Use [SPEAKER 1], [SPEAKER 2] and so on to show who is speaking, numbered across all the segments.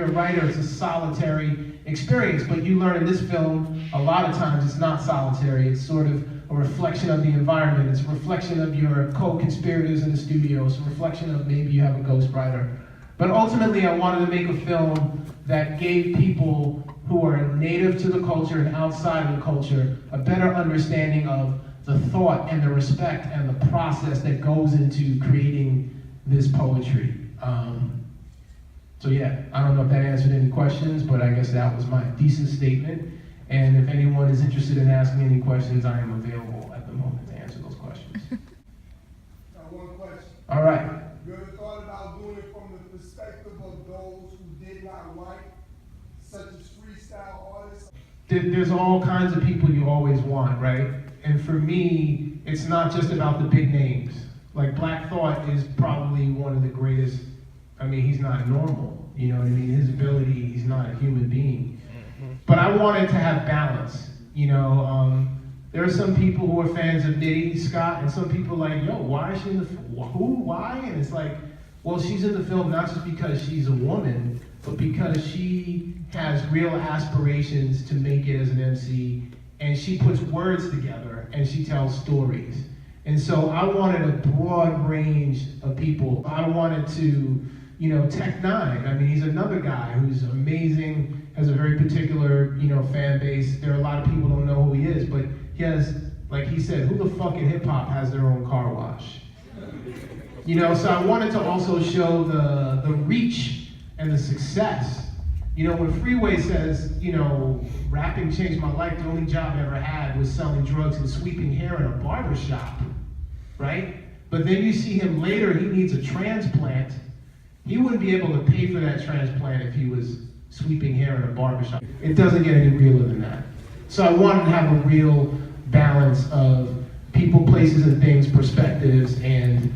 [SPEAKER 1] you're a writer, it's a solitary experience, but you learn in this film, a lot of times it's not solitary, it's sort of a reflection of the environment, it's a reflection of your co-conspirators in the studio, it's a reflection of maybe you have a ghostwriter. But ultimately, I wanted to make a film that gave people who are native to the culture and outside of the culture a better understanding of the thought and the respect and the process that goes into creating this poetry. So yeah, I don't know if that answered any questions, but I guess that was my thesis statement. And if anyone is interested in asking any questions, I am available at the moment to answer those questions.
[SPEAKER 2] One question.
[SPEAKER 1] All right.
[SPEAKER 2] You ever thought about doing it from the perspective of those who did not write, such as freestyle artists?
[SPEAKER 1] There's all kinds of people you always want, right? And for me, it's not just about the big names. Like Black Thought is probably one of the greatest. I mean, he's not normal, you know what I mean? His ability, he's not a human being. But I wanted to have balance, you know? There are some people who are fans of Nitty Scott, and some people are like, yo, why is she in the film? Who, why? And it's like, well, she's in the film not just because she's a woman, but because she has real aspirations to make it as an MC, and she puts words together, and she tells stories. And so I wanted a broad range of people. I wanted to, you know, Tech Nine. I mean, he's another guy who's amazing, has a very particular, you know, fan base. There are a lot of people who don't know who he is, but he has, like he said, who the fuck in hip hop has their own car wash? You know, so I wanted to also show the reach and the success. You know, when Freeway says, you know, rapping changed my life, the only job I ever had was selling drugs and sweeping hair in a barber shop, right? But then you see him later, he needs a transplant. He wouldn't be able to pay for that transplant if he was sweeping hair in a barbershop. It doesn't get any realer than that. So I wanted to have a real balance of people, places, and things, perspectives, and,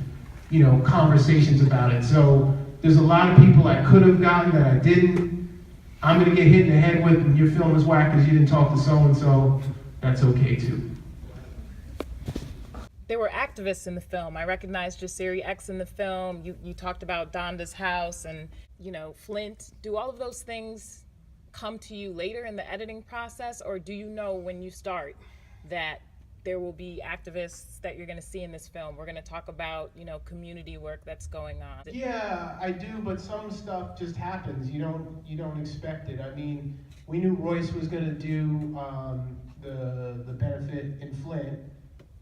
[SPEAKER 1] you know, conversations about it. So there's a lot of people I could have gotten that I didn't. I'm gonna get hit in the head with, and your film is whack because you didn't talk to so-and-so. That's okay too.
[SPEAKER 3] There were activists in the film. I recognized Jasiri X in the film. You talked about Donda's house and, you know, Flint. Do all of those things come to you later in the editing process, or do you know when you start that there will be activists that you're going to see in this film? We're going to talk about, you know, community work that's going on.
[SPEAKER 1] Yeah, I do, but some stuff just happens. You don't expect it. I mean, we knew Royce was going to do the benefit in Flint.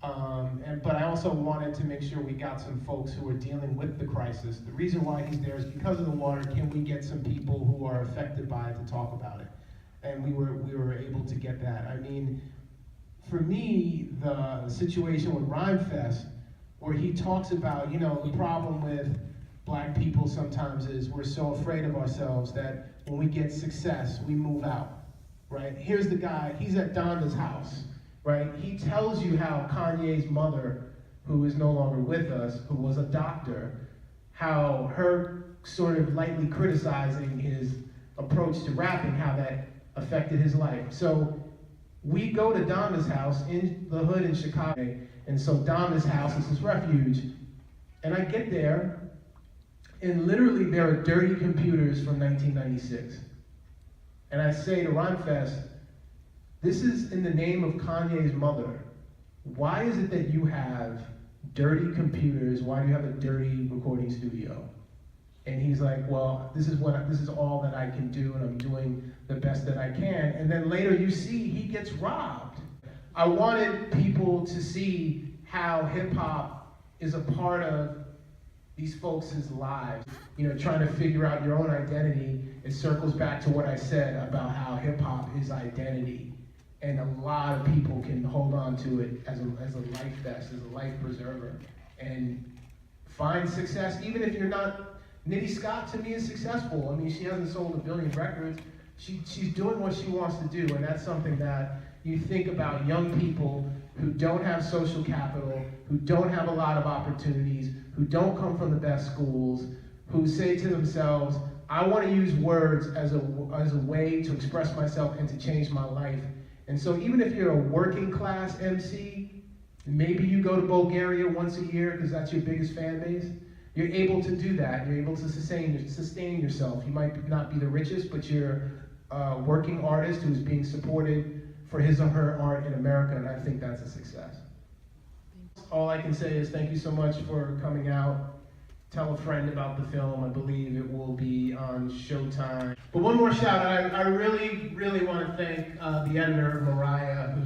[SPEAKER 1] But I also wanted to make sure we got some folks who are dealing with the crisis. The reason why he's there is because of the water. Can we get some people who are affected by it to talk about it? And we were able to get that. I mean, for me, the situation with Rhymefest, where he talks about, you know, the problem with Black people sometimes is we're so afraid of ourselves that when we get success, we move out, right? Here's the guy, he's at Donda's house. Right? He tells you how Kanye's mother, who is no longer with us, who was a doctor, how her sort of lightly criticizing his approach to rapping, how that affected his life. So we go to Donda's house in the hood in Chicago, and so Donda's house is his refuge. And I get there, and literally there are dirty computers from 1996. And I say to Rhymefest, this is in the name of Kanye's mother. Why is it that you have dirty computers? Why do you have a dirty recording studio? And he's like, well, this is all that I can do, and I'm doing the best that I can. And then later you see he gets robbed. I wanted people to see how hip hop is a part of these folks' lives. You know, trying to figure out your own identity. It circles back to what I said about how hip hop is identity. And a lot of people can hold on to it as a life vest, as a life preserver, and find success, even if you're not. Nitty Scott, to me, is successful. I mean, she hasn't sold 1 billion records. She's doing what she wants to do, and that's something that you think about young people who don't have social capital, who don't have a lot of opportunities, who don't come from the best schools, who say to themselves, I want to use words as a way to express myself and to change my life. And so even if you're a working class MC, maybe you go to Bulgaria once a year because that's your biggest fan base. you're able to do that. You're able to sustain yourself. You might not be the richest, but you're a working artist who's being supported for his or her art in America, and I think that's a success. All I can say is thank you so much for coming out. Tell a friend about the film. I believe it will be on Showtime. But one more shout out. I really, really want to thank the editor, Mariah, who